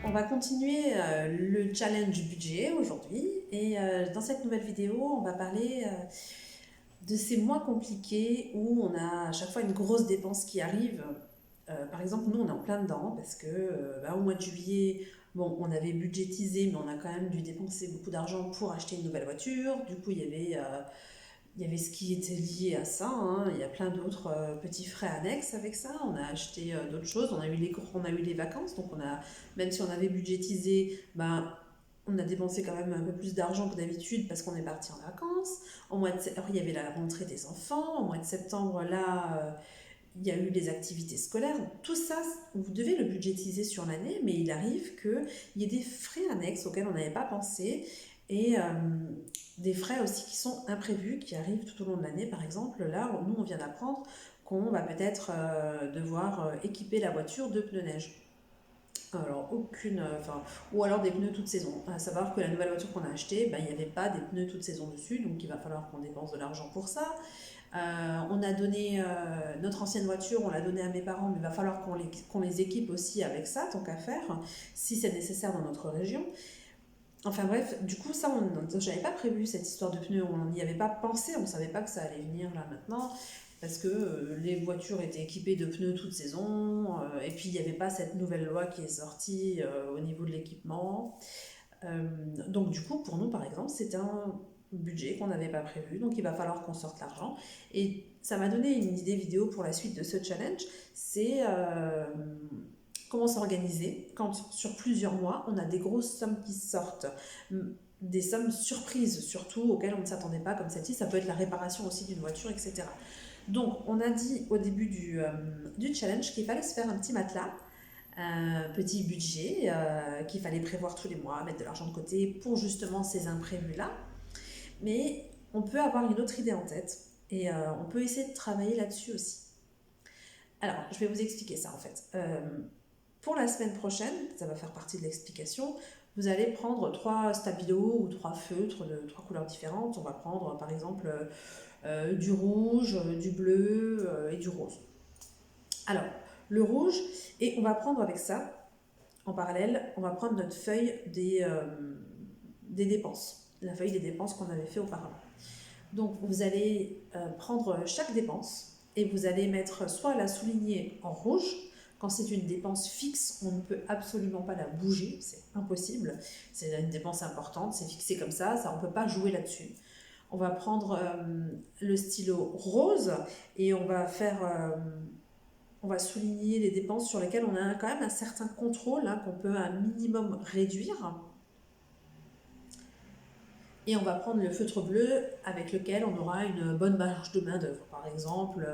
On va continuer le challenge budget aujourd'hui et dans cette nouvelle vidéo, on va parler de ces mois compliqués où on a à chaque fois une grosse dépense qui arrive. Par exemple, nous, on est en plein dedans parce que au mois de juillet, bon, on avait budgétisé, mais on a quand même dû dépenser beaucoup d'argent pour acheter une nouvelle voiture. Du coup, il y avait ce qui était lié à ça, hein. Il y a plein d'autres petits frais annexes avec ça. On a acheté d'autres choses. On a eu les vacances, donc même si on avait budgétisé, on a dépensé quand même un peu plus d'argent que d'habitude parce qu'on est parti en vacances. Alors, il y avait la rentrée des enfants. Au mois de septembre, il y a eu les activités scolaires. Tout ça, vous devez le budgétiser sur l'année, mais il arrive qu'il y ait des frais annexes auxquels on n'avait pas pensé et des frais aussi qui sont imprévus, qui arrivent tout au long de l'année. Par exemple, là, nous, on vient d'apprendre qu'on va peut-être devoir équiper la voiture de pneus neige. Alors, ou alors des pneus toute saison. À savoir que la nouvelle voiture qu'on a achetée, il n'y avait pas des pneus toute saison dessus, donc il va falloir qu'on dépense de l'argent pour ça. On a donné notre ancienne voiture, on l'a donnée à mes parents, mais il va falloir qu'on les équipe aussi avec ça, tant qu'à faire, si c'est nécessaire dans notre région. Enfin bref, du coup, ça, j'avais pas prévu cette histoire de pneus, on n'y avait pas pensé, on savait pas que ça allait venir là maintenant, parce que les voitures étaient équipées de pneus toute saison, et puis il n'y avait pas cette nouvelle loi qui est sortie au niveau de l'équipement. Donc du coup, pour nous, par exemple, c'est un budget qu'on n'avait pas prévu, donc il va falloir qu'on sorte l'argent. Et ça m'a donné une idée vidéo pour la suite de ce challenge, c'est comment s'organiser quand sur plusieurs mois, on a des grosses sommes qui sortent, des sommes surprises surtout, auxquelles on ne s'attendait pas, comme celle-ci. Ça peut être la réparation aussi d'une voiture, etc. Donc on a dit au début du challenge qu'il fallait se faire un petit matelas, un petit budget qu'il fallait prévoir tous les mois, mettre de l'argent de côté pour justement ces imprévus-là. Mais on peut avoir une autre idée en tête et on peut essayer de travailler là-dessus aussi. Alors, je vais vous expliquer ça en fait. Pour la semaine prochaine, ça va faire partie de l'explication, vous allez prendre 3 stabilos ou 3 feutres de 3 couleurs différentes. On va prendre par exemple du rouge, du bleu et du rose. Alors, le rouge, et on va prendre avec ça, en parallèle, on va prendre notre feuille des dépenses, la feuille des dépenses qu'on avait fait auparavant. Donc vous allez prendre chaque dépense et vous allez mettre soit la souligner en rouge. Quand c'est une dépense fixe, on ne peut absolument pas la bouger, c'est impossible. C'est une dépense importante, c'est fixé comme ça, on ne peut pas jouer là-dessus. On va prendre le stylo rose et on va souligner les dépenses sur lesquelles on a quand même un certain contrôle, hein, qu'on peut un minimum réduire. Et on va prendre le feutre bleu avec lequel on aura une bonne marge de main d'œuvre. Par exemple,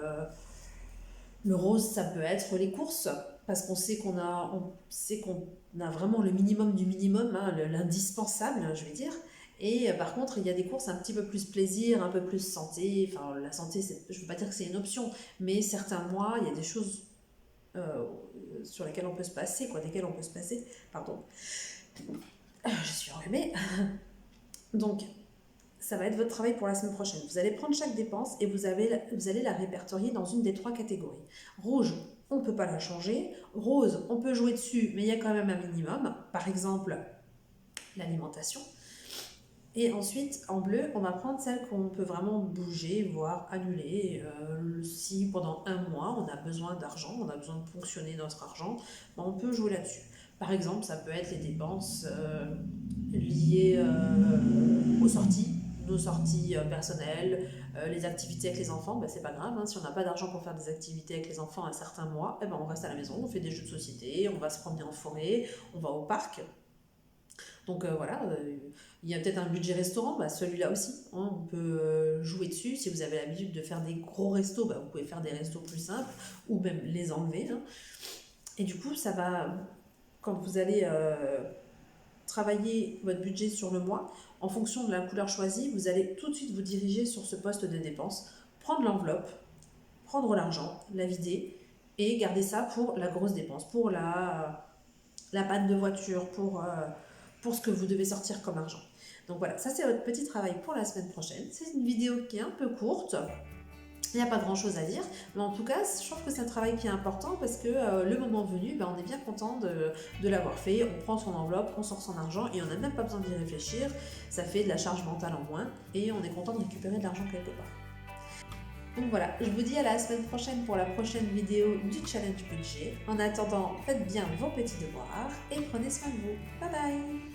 le rose, ça peut être les courses, parce qu'on sait qu'on a vraiment le minimum du minimum, hein, l'indispensable, je vais dire. Et par contre, il y a des courses un petit peu plus plaisir, un peu plus santé. Enfin, la santé, je ne veux pas dire que c'est une option, mais certains mois, il y a des choses sur lesquelles on peut se passer, desquelles on peut se passer. Pardon. Je suis enrhumée. Donc, ça va être votre travail pour la semaine prochaine. Vous allez prendre chaque dépense et vous allez la répertorier dans une des 3 catégories. Rouge, on ne peut pas la changer. Rose, on peut jouer dessus, mais il y a quand même un minimum. Par exemple, l'alimentation. Et ensuite, en bleu, on va prendre celle qu'on peut vraiment bouger, voire annuler. Si pendant un mois, on a besoin d'argent, on a besoin de fonctionner notre argent, on peut jouer là-dessus. Par exemple, ça peut être les dépenses liées aux sorties, nos sorties personnelles, les activités avec les enfants. C'est pas grave, hein, si on n'a pas d'argent pour faire des activités avec les enfants un certain mois, on reste à la maison, on fait des jeux de société, on va se promener en forêt, on va au parc. Donc voilà, il y a peut-être un budget restaurant, celui-là aussi, hein, on peut jouer dessus. Si vous avez l'habitude de faire des gros restos, vous pouvez faire des restos plus simples ou même les enlever, hein. Et du coup, ça va, quand vous allez travailler votre budget sur le mois, en fonction de la couleur choisie, vous allez tout de suite vous diriger sur ce poste de dépense, prendre l'enveloppe, prendre l'argent, la vider et garder ça pour la grosse dépense, pour la panne de voiture, pour ce que vous devez sortir comme argent. Donc voilà, ça c'est votre petit travail pour la semaine prochaine. C'est une vidéo qui est un peu courte, Il n'y a pas grand chose à dire, mais en tout cas, je trouve que c'est un travail qui est important parce que le moment venu, on est bien content de l'avoir fait. On prend son enveloppe, on sort son argent et on n'a même pas besoin d'y réfléchir. Ça fait de la charge mentale en moins et on est content de récupérer de l'argent quelque part. Donc voilà, je vous dis à la semaine prochaine pour la prochaine vidéo du challenge budget. En attendant, faites bien vos petits devoirs et prenez soin de vous. Bye bye!